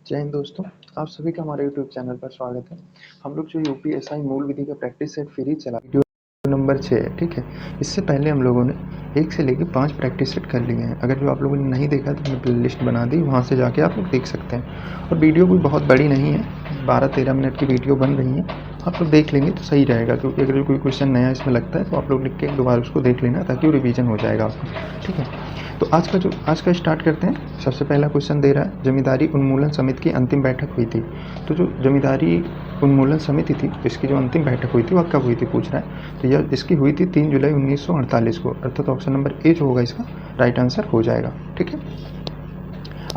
जय हिंद दोस्तों। आप सभी का हमारे यूट्यूब चैनल पर स्वागत है। हम लोग जो यूपीएसआई मूल विधि का प्रैक्टिस सेट फ्री चला वीडियो नंबर 6 है, ठीक है। इससे पहले हम लोगों ने 1 से लेकर 5 प्रैक्टिस सेट कर लिए हैं। अगर जो आप लोगों ने नहीं देखा तो मैंने प्ले लिस्ट बना दी, वहाँ से जाके आप लोग देख सकते हैं। और वीडियो कोई बहुत बड़ी नहीं है, 12-13 मिनट की वीडियो बन रही है। आप लोग देख लेंगे तो सही रहेगा, क्योंकि अगर कोई क्वेश्चन नया इसमें लगता है तो आप लोग लिख के एक दोबारा उसको देख लेना, ताकि वो रिवीजन हो जाएगा आपका, ठीक है। तो आज का स्टार्ट करते हैं। सबसे पहला क्वेश्चन दे रहा है, जमींदारी उन्मूलन समिति की अंतिम बैठक हुई थी। तो जो जमींदारी उन्मूलन समिति थी, इसकी जो अंतिम बैठक हुई थी वह कब हुई थी पूछ रहा है। तो यह इसकी हुई थी 3 जुलाई 1948 को, अर्थात ऑप्शन नंबर ए जो होगा इसका राइट आंसर हो जाएगा, ठीक है।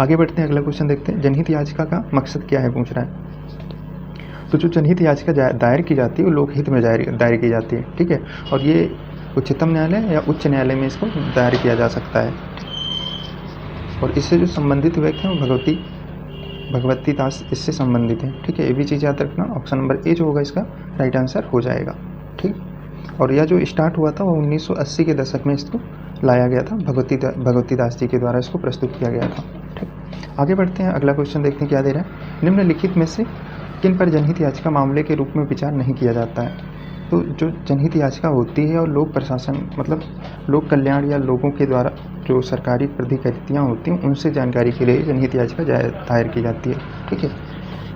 आगे बढ़ते हैं, अगला क्वेश्चन देखते हैं। जनहित याचिका का मकसद क्या है पूछ रहा है। तो जो जनहित याचिका दायर की जाती है वो लोकहित में दायर की जाती है, ठीक है। और ये उच्चतम न्यायालय या उच्च न्यायालय में इसको दायर किया जा सकता है। और इससे जो संबंधित व्यक्ति हैं वो भगवती दास इससे संबंधित हैं, ठीक है। ये भी चीज़ याद रखना, ऑप्शन नंबर ए जो होगा इसका राइट आंसर हो जाएगा, ठीक। और यह जो स्टार्ट हुआ था वो 1980 के दशक में इसको लाया गया था, भगवती दास जी के द्वारा इसको प्रस्तुत किया गया था, ठीक। आगे बढ़ते हैं, अगला क्वेश्चन देखते हैं क्या दे रहा है। निम्नलिखित में से किन पर जनहित याचिका मामले के रूप में विचार नहीं किया जाता है। तो जो जनहित याचिका होती है और लोक प्रशासन मतलब लोक कल्याण या लोगों के द्वारा जो सरकारी प्राधिकारियाँ होती हैं उनसे जानकारी के लिए जनहित याचिका दायर की जाती है, ठीक है।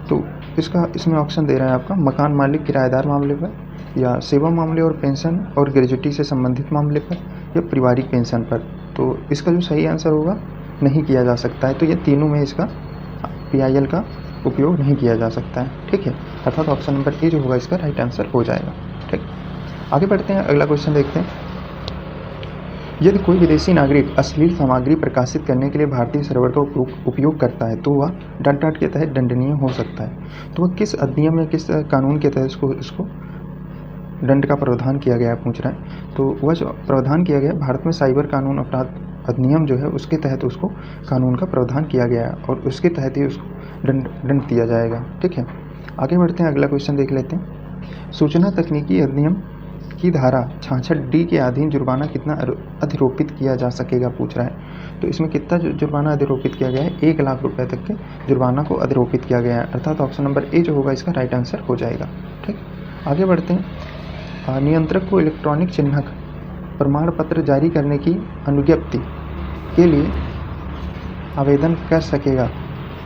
तो इसमें ऑप्शन दे रहा है आपका मकान मालिक किराएदार मामले पर, या सेवा मामले और पेंशन और ग्रेजुटी से संबंधित मामले पर, या पारिवारिक पेंशन पर। तो इसका जो सही आंसर होगा नहीं किया जा सकता है। तो ये तीनों में इसका PIL का उपयोग नहीं किया जा सकता है, ठीक है। अर्थात ऑप्शन नंबर ए जो होगा इसका राइट आंसर हो जाएगा, ठीक। आगे बढ़ते हैं, अगला क्वेश्चन देखते हैं। यदि कोई विदेशी नागरिक अश्लील सामग्री प्रकाशित करने के लिए भारतीय सर्वर का उपयोग करता है तो वह डांट के तहत दंडनीय हो सकता है। तो वह किस अधिनियम या किस कानून के तहत इसको दंड का प्रावधान किया गया पूछ रहा है। तो वह जो प्रावधान किया गया भारत में साइबर कानून अपराध अधिनियम जो है उसके तहत उसको कानून का प्रावधान किया गया है, और उसके तहत ही उसको दंड दिया जाएगा, ठीक है। आगे बढ़ते हैं, अगला क्वेश्चन देख लेते हैं। सूचना तकनीकी अधिनियम की धारा 66D के अधीन जुर्माना कितना अधिरोपित किया जा सकेगा पूछ रहा है। तो इसमें कितना जुर्माना अधिरोपित किया गया है, 1 लाख रुपए तक के जुर्माना को अधिरोपित किया गया है, अर्थात ऑप्शन नंबर ए जो होगा इसका राइट आंसर हो जाएगा, ठीक। आगे बढ़ते हैं। नियंत्रक को इलेक्ट्रॉनिक चिन्हक प्रमाण पत्र जारी करने की अनुज्ञप्ति के लिए आवेदन कर सकेगा।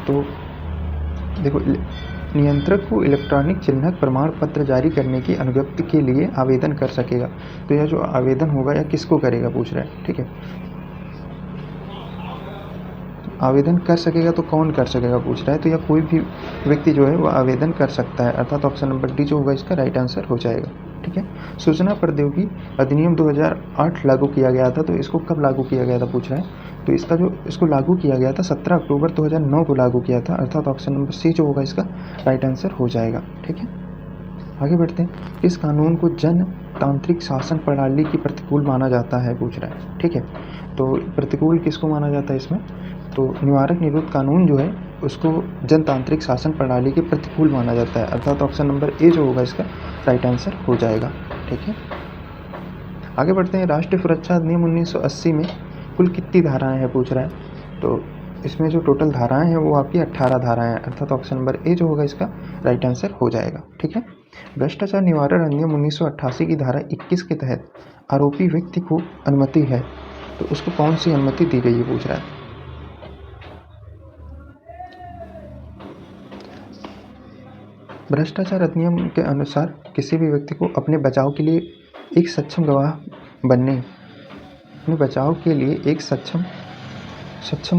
तो देखो, नियंत्रक को इलेक्ट्रॉनिक चिन्हक प्रमाण पत्र जारी करने की अनुज्ञप्ति के लिए आवेदन कर सकेगा। तो यह जो आवेदन होगा यह किसको करेगा पूछ रहा है, ठीक है। आवेदन कर सकेगा तो कौन कर सकेगा पूछ रहा है। तो यह कोई भी व्यक्ति जो है वह आवेदन कर सकता है, अर्थात ऑप्शन नंबर डी जो होगा इसका राइट आंसर हो जाएगा, ठीक है। सूचना प्रौद्योगिकी अधिनियम 2008 लागू किया गया था। तो इसको कब लागू किया गया था पूछ रहा है। तो इसको लागू किया गया था 17 अक्टूबर 2009 को लागू किया था, अर्थात ऑप्शन नंबर सी जो होगा इसका राइट आंसर हो जाएगा, ठीक है। आगे बढ़ते हैं। इस कानून को जनतांत्रिक शासन प्रणाली की प्रतिकूल माना जाता है पूछ रहा है, ठीक है। तो प्रतिकूल किसको माना जाता है इसमें। तो निवारक निरोध कानून जो है उसको जनतांत्रिक शासन प्रणाली के प्रतिकूल माना जाता है, अर्थात ऑप्शन नंबर ए जो होगा इसका राइट आंसर हो जाएगा, ठीक है। आगे बढ़ते हैं। राष्ट्रीय सुरक्षा अधिनियम 1980 में कुल कितनी धाराएं हैं पूछ रहा है। तो इसमें जो टोटल धाराएं हैं वो आपकी 18 धाराएं हैं, अर्थात ऑप्शन नंबर ए जो होगा इसका राइट आंसर हो जाएगा, ठीक है। भ्रष्टाचार निवारण अधिनियम 1988 की धारा 21 के तहत आरोपी व्यक्ति को अनुमति है, तो उसको कौन सी अनुमति दी गई है पूछ रहा है। भ्रष्टाचार अधिनियम के अनुसार किसी भी व्यक्ति को अपने बचाव के लिए एक सक्षम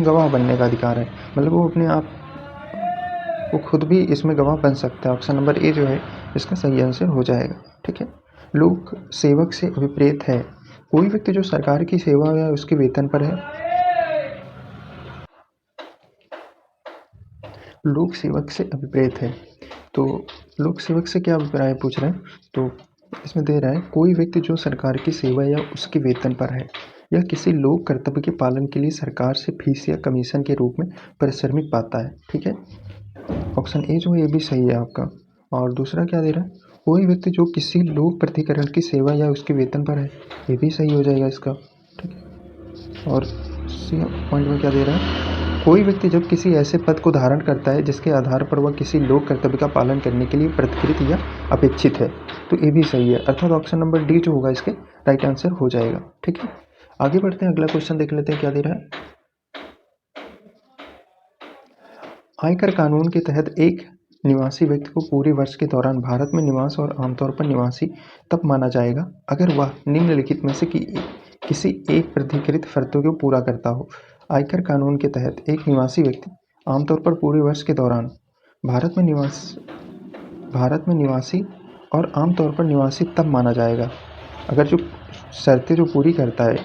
गवाह बनने का अधिकार है। मतलब वो अपने आप वो खुद भी इसमें गवाह बन सकता है। ऑप्शन नंबर ए जो है इसका सही आंसर हो जाएगा, ठीक है। लोक सेवक से अभिप्रेत है कोई व्यक्ति जो सरकार की सेवा या उसके वेतन पर है। लोक सेवक से अभिप्रेत है, तो लोक सेवक से क्या अभिप्राय पूछ रहे हैं। तो इसमें दे रहा है कोई व्यक्ति जो सरकार की सेवा या उसके वेतन पर है या किसी लोक कर्तव्य के पालन के लिए सरकार से फीस या कमीशन के रूप में पारिश्रमिक पाता है, ठीक है। ऑप्शन ए जो है ये भी सही है आपका। और दूसरा क्या दे रहा है, कोई व्यक्ति जो किसी लोक प्राधिकरण की सेवा या उसके वेतन पर है, ये भी सही हो जाएगा इसका, ठीक है। और सी पॉइंट में क्या दे रहा है, कोई व्यक्ति जब किसी ऐसे पद को धारण करता है जिसके आधार पर वह किसी लोक कर्तव्य का पालन करने के लिए प्रतिकृत या अपेक्षित है, तो ये भी सही है, अर्थात ऑप्शन नंबर डी जो होगा इसके राइट आंसर हो जाएगा। ठीक है, आगे बढ़ते हैं, अगला क्वेश्चन देख लेते हैं क्या दे रहा है। आयकर कानून के तहत एक निवासी व्यक्ति को पूरे वर्ष के दौरान भारत में निवास और आमतौर पर निवासी तब माना जाएगा अगर वह निम्नलिखित में से किसी एक प्राधिकृत शर्तों को पूरा करता हो। आयकर कानून के तहत एक निवासी व्यक्ति आमतौर पर पूरे वर्ष के दौरान भारत में निवासी और आमतौर पर निवासी तब माना जाएगा अगर जो शर्तें जो पूरी करता है,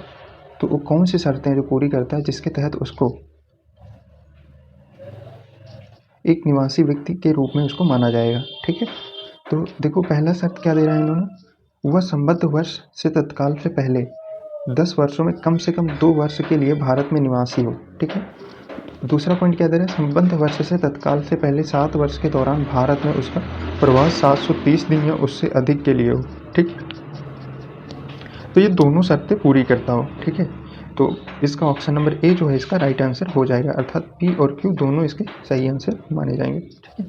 तो वो कौन सी शर्तें जो पूरी करता है जिसके तहत उसको एक निवासी व्यक्ति के रूप में उसको माना जाएगा। ठीक है, तो देखो पहला शर्त क्या दे रहा है इन्होंने, वह संबद्ध वर्ष से तत्काल से पहले 10 वर्षों में कम से कम 2 वर्ष के लिए भारत में निवासी हो। ठीक है, दूसरा पॉइंट क्या दे रहा है, संबद्ध वर्ष से तत्काल से पहले 7 वर्ष के दौरान भारत में उसका प्रवास 730 दिन या उससे अधिक के लिए हो। ठीक, तो ये दोनों शर्तें पूरी करता हो। ठीक है, तो इसका ऑप्शन नंबर ए जो है इसका राइट आंसर हो जाएगा, अर्थात पी और क्यू दोनों इसके सही आंसर माने जाएंगे। ठीक है,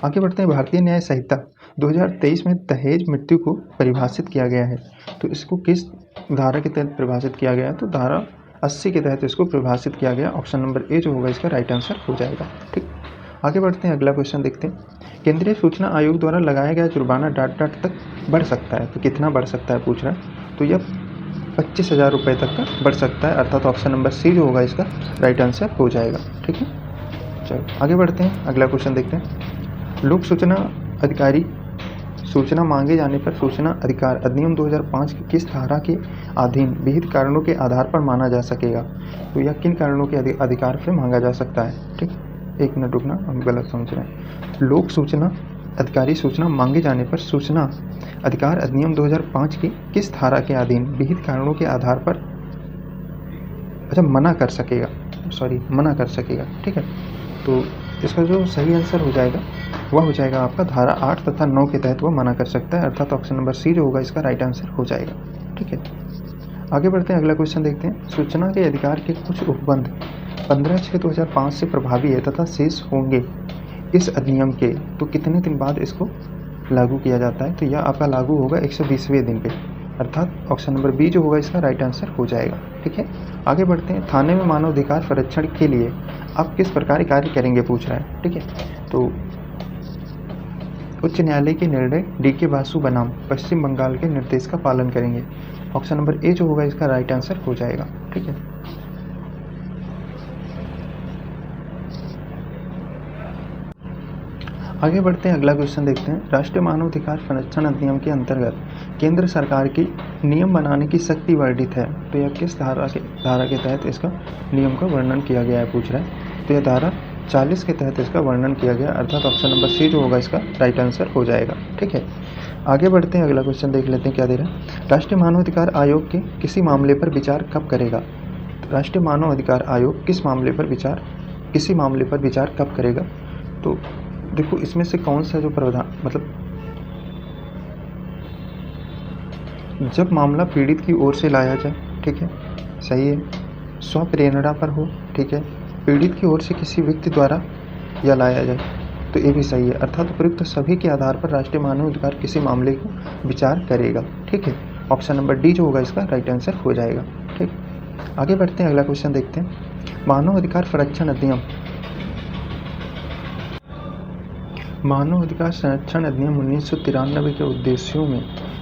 आगे बढ़ते हैं। भारतीय न्याय संहिता 2023 में दहेज मृत्यु को परिभाषित किया गया है, तो इसको किस धारा के तहत परिभाषित किया गया है, तो धारा 80 के तहत इसको परिभाषित किया गया। ऑप्शन नंबर ए जो होगा इसका राइट आंसर हो जाएगा। ठीक, आगे बढ़ते हैं, अगला क्वेश्चन देखते हैं। केंद्रीय सूचना आयोग द्वारा लगाया गया जुर्माना डाट तक बढ़ सकता है, तो कितना बढ़ सकता है पूछ रहा है, तो यह 25,000 रुपये तक का बढ़ सकता है, अर्थात ऑप्शन नंबर सी जो होगा इसका राइट आंसर हो जाएगा। ठीक है, चलो आगे बढ़ते हैं, अगला क्वेश्चन देखते हैं। लोक सूचना अधिकारी सूचना मांगे जाने पर सूचना अधिकार अधिनियम 2005 की किस धारा के अधीन विहित कारणों के आधार पर माना जा सकेगा, तो यह किन कारणों के अधिकार से मांगा जा सकता है। ठीक, एक मिनट रुकना, हम गलत समझ रहे हैं। लोक सूचना अधिकारी सूचना मांगे जाने पर सूचना अधिकार अधिनियम 2005 की किस धारा के अधीन विहित कारणों के आधार पर मना कर सकेगा। ठीक है, तो इसका जो सही आंसर हो जाएगा वह हो जाएगा आपका धारा 8 तथा 9 के तहत वह मना कर सकता है, अर्थात ऑप्शन नंबर सी जो होगा इसका राइट आंसर हो जाएगा। ठीक है, आगे बढ़ते हैं, अगला क्वेश्चन देखते हैं। सूचना के अधिकार के कुछ उपबंध 15/6/2005 से प्रभावी है तथा शेष होंगे इस अधिनियम के, तो कितने दिन बाद इसको लागू किया जाता है, तो यह आपका लागू होगा 120वें दिन पे, अर्थात ऑप्शन नंबर बी जो होगा इसका राइट आंसर हो जाएगा। ठीक है, आगे बढ़ते हैं। थाने में मानव अधिकार संरक्षण के लिए आप किस प्रकार कार्य करेंगे पूछ रहा है। ठीक है, तो उच्च न्यायालय के निर्णय DK बासु बनाम पश्चिम बंगाल के निर्देश का पालन करेंगे। ऑप्शन नंबर ए जो होगा इसका राइट आंसर हो जाएगा। ठीक है, आगे बढ़ते हैं, अगला क्वेश्चन देखते हैं। राष्ट्रीय मानवाधिकार संरक्षण अधिनियम के अंतर्गत केंद्र सरकार की नियम बनाने की शक्ति वर्णित है, तो यह किस धारा के तहत इसका नियम का वर्णन किया गया है पूछ रहा है, तो यह धारा 40 के तहत इसका वर्णन किया गया, अर्थात ऑप्शन नंबर सी जो होगा इसका राइट आंसर हो जाएगा। ठीक है, आगे बढ़ते हैं, अगला क्वेश्चन देख लेते हैं क्या दे रहा है। राष्ट्रीय मानवाधिकार आयोग के किसी मामले पर विचार कब करेगा, तो राष्ट्रीय मानवाधिकार आयोग किसी मामले पर विचार कब करेगा, तो देखो इसमें से कौन सा जो प्रावधान, जब मामला पीड़ित की ओर से लाया जाए। ठीक है, सही है, स्वप्रेरणा पर हो। ठीक है, पीड़ित की ओर से किसी व्यक्ति द्वारा या लाया जाए, तो ये भी सही है, अर्थात उपयुक्त सभी के आधार पर राष्ट्रीय मानवाधिकार किसी मामले को विचार करेगा। ठीक है, ऑप्शन नंबर डी जो होगा इसका राइट आंसर हो जाएगा। ठीक, आगे बढ़ते हैं, अगला क्वेश्चन देखते हैं। मानव अधिकार संरक्षण अधिनियम 1993 के उद्देश्यों में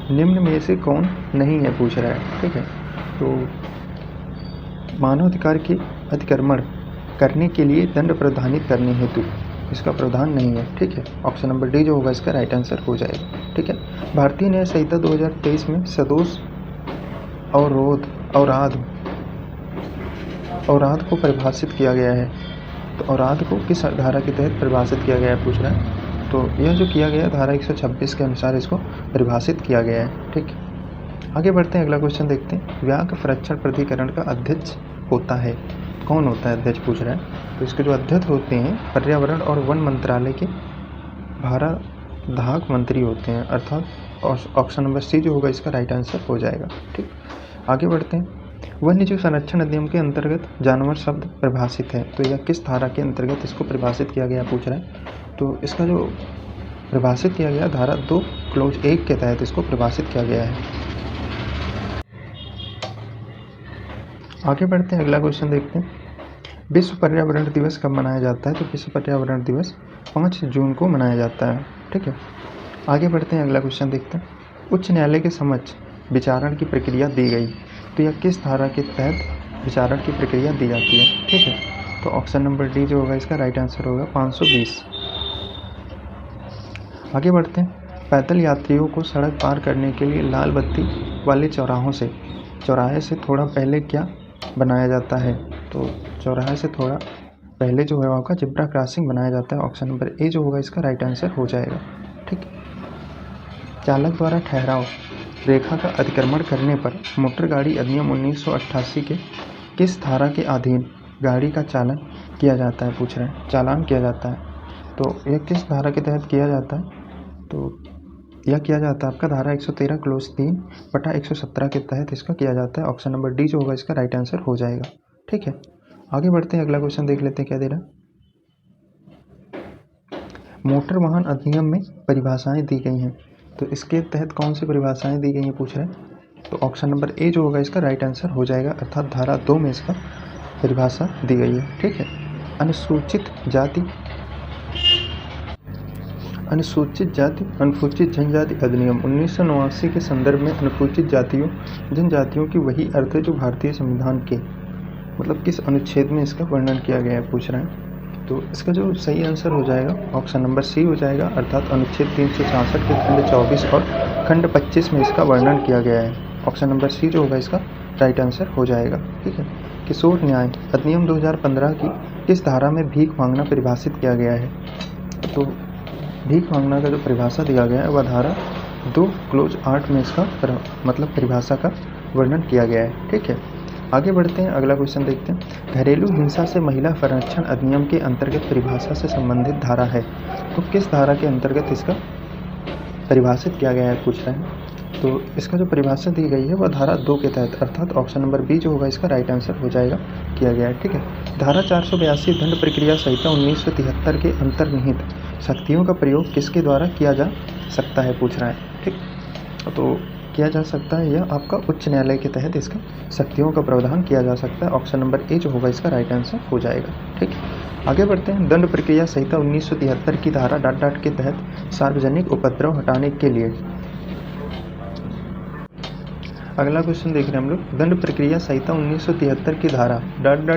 निम्न में से कौन नहीं है पूछ रहा है। ठीक है, तो मानवाधिकार के अतिक्रमण करने के लिए दंड प्रदानित करने हेतु इसका प्रावधान नहीं है। ठीक है, ऑप्शन नंबर डी जो होगा इसका राइट आंसर हो जाएगा। ठीक है, भारतीय न्याय संहिता 2023 में सदोष औराद को परिभाषित किया गया है, तो औराद को किस धारा के तहत परिभाषित किया गया है पूछ रहा है, तो यह जो किया गया धारा 126 के अनुसार इसको परिभाषित किया गया है। ठीक, आगे बढ़ते हैं, अगला क्वेश्चन देखते हैं। व्याघ्र संरक्षण प्राधिकरण का अध्यक्ष होता है, कौन होता है अध्यक्ष पूछ रहा है, तो इसके जो अध्यक्ष होते हैं पर्यावरण और वन मंत्रालय के भाराधाक मंत्री होते हैं, अर्थात ऑप्शन नंबर सी जो होगा इसका राइट आंसर हो जाएगा। ठीक, आगे बढ़ते हैं। वन्य जीव संरक्षण अधिनियम के अंतर्गत जानवर शब्द परिभाषित है, तो यह किस धारा के अंतर्गत इसको परिभाषित किया गया पूछ रहा है। तो इसका जो परिभाषित किया गया धारा 2 क्लोज 1 के तहत इसको परिभाषित किया गया है। आगे बढ़ते हैं, अगला क्वेश्चन देखते हैं। विश्व पर्यावरण दिवस कब मनाया जाता है? तो विश्व पर्यावरण दिवस 5 जून को मनाया जाता है। ठीक है, आगे बढ़ते हैं, अगला क्वेश्चन देखते हैं। उच्च न्यायालय के समक्ष विचारण की प्रक्रिया दी गई, तो यह किस धारा के तहत विचारण की प्रक्रिया दी जाती है? ठीक है, तो ऑप्शन नंबर डी जो होगा इसका राइट आंसर होगा 520। आगे बढ़ते हैं। पैदल यात्रियों को सड़क पार करने के लिए लाल बत्ती वाले चौराहे से थोड़ा पहले क्या बनाया जाता है? तो चौराहे से थोड़ा पहले जो है आपका जेब्रा क्रॉसिंग बनाया जाता है। ऑप्शन नंबर ए जो होगा इसका राइट आंसर हो जाएगा। ठीक है, चालक द्वारा ठहराव रेखा का अतिक्रमण करने पर मोटर गाड़ी अधिनियम 1988 के किस धारा के अधीन गाड़ी का चालन किया जाता है? पूछ रहे हैं, चालान किया जाता है, तो यह किस धारा के तहत किया जाता है? तो यह किया जाता है आपका धारा 113 क्लोज 3/117 के तहत इसका किया जाता है। ऑप्शन नंबर डी जो होगा इसका राइट आंसर हो जाएगा। ठीक है, आगे बढ़ते हैं, अगला क्वेश्चन देख लेते हैं क्या दे रहा है। मोटर वाहन अधिनियम में परिभाषाएं दी गई हैं, तो इसके तहत कौन सी परिभाषाएं दी गई हैं पूछ रहे हैं। तो ऑप्शन नंबर ए जो होगा इसका राइट आंसर हो जाएगा, अर्थात धारा 2 में इसका परिभाषा दी गई है। ठीक है, अनुसूचित जाति अनुसूचित जनजाति अधिनियम 1989 के संदर्भ में अनुसूचित जातियों जनजातियों की वही अर्थ है जो भारतीय संविधान के मतलब किस अनुच्छेद में इसका वर्णन किया गया है पूछ रहे हैं। तो इसका जो सही आंसर हो जाएगा ऑप्शन नंबर सी हो जाएगा, अर्थात अनुच्छेद 366 के खंड 24 और खंड 25 में इसका वर्णन किया गया है। ऑप्शन नंबर सी जो होगा इसका राइट आंसर हो जाएगा। ठीक है, किशोर न्याय अधिनियम 2015 की किस धारा में भीख मांगना परिभाषित किया गया है? तो भीख मांगना का जो परिभाषा दिया गया है वह धारा 2 क्लोज 8 में इसका मतलब परिभाषा का वर्णन किया गया है। ठीक है, आगे बढ़ते हैं, अगला क्वेश्चन देखते हैं। घरेलू हिंसा से महिला संरक्षण अधिनियम के अंतर्गत परिभाषा से संबंधित धारा है, तो किस धारा के अंतर्गत इसका परिभाषित किया गया है पूछ रहे हैं। तो इसका जो परिभाषा दी गई है वह धारा 2 के तहत, अर्थात ऑप्शन नंबर बी जो होगा इसका राइट आंसर हो जाएगा, किया गया है। ठीक है, धारा 482 दंड प्रक्रिया संहिता 1973 के अंतर्निहित शक्तियों का प्रयोग किसके द्वारा किया जा सकता है पूछ रहा है। ठीक, तो किया जा सकता है यह आपका उच्च न्यायालय के तहत इसका शक्तियों का प्रावधान किया जा सकता है। ऑप्शन नंबर ए जो होगा इसका राइट आंसर हो जाएगा। ठीक, आगे बढ़ते हैं। दंड प्रक्रिया संहिता 1973 की धारा ... के तहत सार्वजनिक उपद्रव हटाने के लिए, अगला क्वेश्चन देख रहे हैं हम लोग। दंड प्रक्रिया संहिता 1973 की धारा ...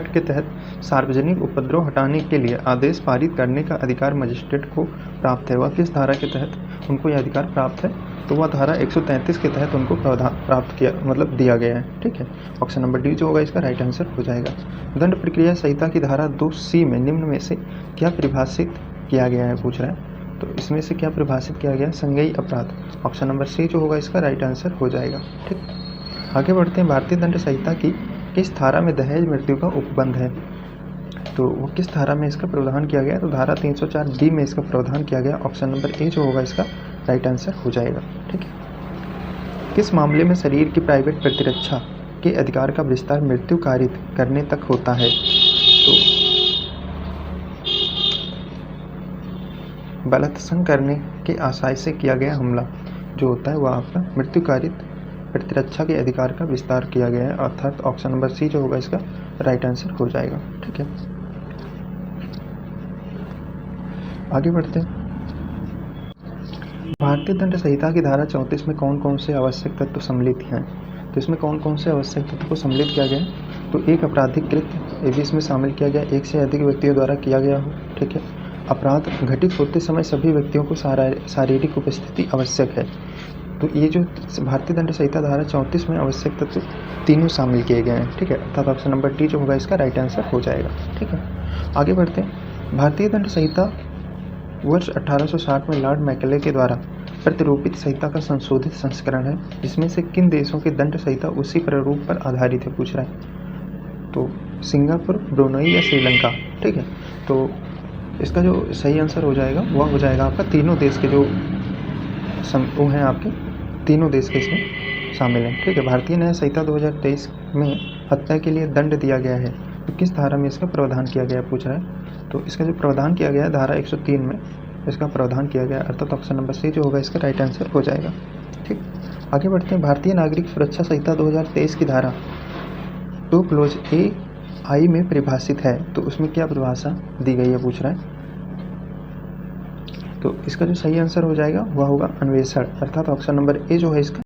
के तहत सार्वजनिक उपद्रव हटाने के लिए आदेश पारित करने का अधिकार मजिस्ट्रेट को प्राप्त है। वह किस धारा के तहत उनको यह अधिकार प्राप्त है? तो वह धारा 133 के तहत उनको प्राप्त किया मतलब दिया गया है। ठीक है, ऑप्शन नंबर डी जो होगा इसका राइट आंसर हो जाएगा। दंड प्रक्रिया संहिता की धारा 2C में निम्न में से क्या परिभाषित किया गया है पूछ रहा है। तो इसमें से क्या परिभाषित किया गया है? संज्ञेय अपराध। ऑप्शन नंबर सी जो होगा इसका राइट आंसर हो जाएगा। ठीक, आगे बढ़ते हैं। भारतीय दंड संहिता की किस धारा में दहेज मृत्यु का उपबंध है? तो वो किस धारा में इसका प्रावधान किया गया? तो धारा 304D में इसका प्रावधान किया गया। ऑप्शन नंबर ए जो होगा इसका राइट आंसर हो जाएगा। ठीक है, किस मामले में शरीर की प्राइवेट प्रतिरक्षा के अधिकार का विस्तार मृत्यु कारित करने तक होता है? तो बलात्संग करने के आशय से किया गया हमला जो होता है वह आपका मृत्यु कारित प्रतिरक्षा के अधिकार का विस्तार किया गया है, अर्थात ऑप्शन नंबर सी जो होगा इसका राइट आंसर हो जाएगा। ठीक है, आगे बढ़ते हैं। भारतीय दंड संहिता की धारा 34 में कौन कौन से आवश्यक तत्व सम्मिलित हैं? तो इसमें कौन कौन से आवश्यक तत्व को सम्मिलित किया गया है? तो एक आपराधिक कृत्य ये भी इसमें शामिल किया गया, एक से अधिक व्यक्तियों द्वारा किया गया हो। ठीक है, अपराध घटित होते समय सभी व्यक्तियों को शारीरिक उपस्थिति आवश्यक है। तो ये जो भारतीय दंड संहिता धारा 34 में आवश्यक तत्व तीनों शामिल किए गए हैं। ठीक है, अर्थात ऑप्शन नंबर डी जो होगा इसका राइट आंसर हो जाएगा। ठीक है, आगे बढ़ते हैं। भारतीय दंड संहिता वर्ष 1860 में लॉर्ड मैकले के द्वारा प्रतिरूपित संहिता का संशोधित संस्करण है, जिसमें से किन देशों की दंड संहिता उसी प्रारूप पर आधारित है पूछ रहा है। तो सिंगापुर, ब्रुनई या श्रीलंका। ठीक है, तो इसका जो सही आंसर हो जाएगा वह हो जाएगा आपका तीनों देश के जो समूह हैं आपके तीनों देश के इसमें शामिल हैं। ठीक है, भारतीय न्याय संहिता 2023 में हत्या के लिए दंड दिया गया है, तो किस धारा में इसका प्रावधान किया गया पूछ रहा है। तो इसका जो प्रावधान किया गया है धारा 103 में इसका प्रावधान किया गया, अर्थात ऑप्शन नंबर सी जो होगा इसका राइट आंसर हो जाएगा। ठीक, आगे बढ़ते हैं। भारतीय नागरिक सुरक्षा संहिता 2023 की धारा 2 क्लोज ए आई में परिभाषित है, तो उसमें क्या परिभाषा दी गई है पूछ रहा है। तो इसका जो सही आंसर हो जाएगा वह होगा अन्वेषण, अर्थात ऑप्शन नंबर ए जो है इसका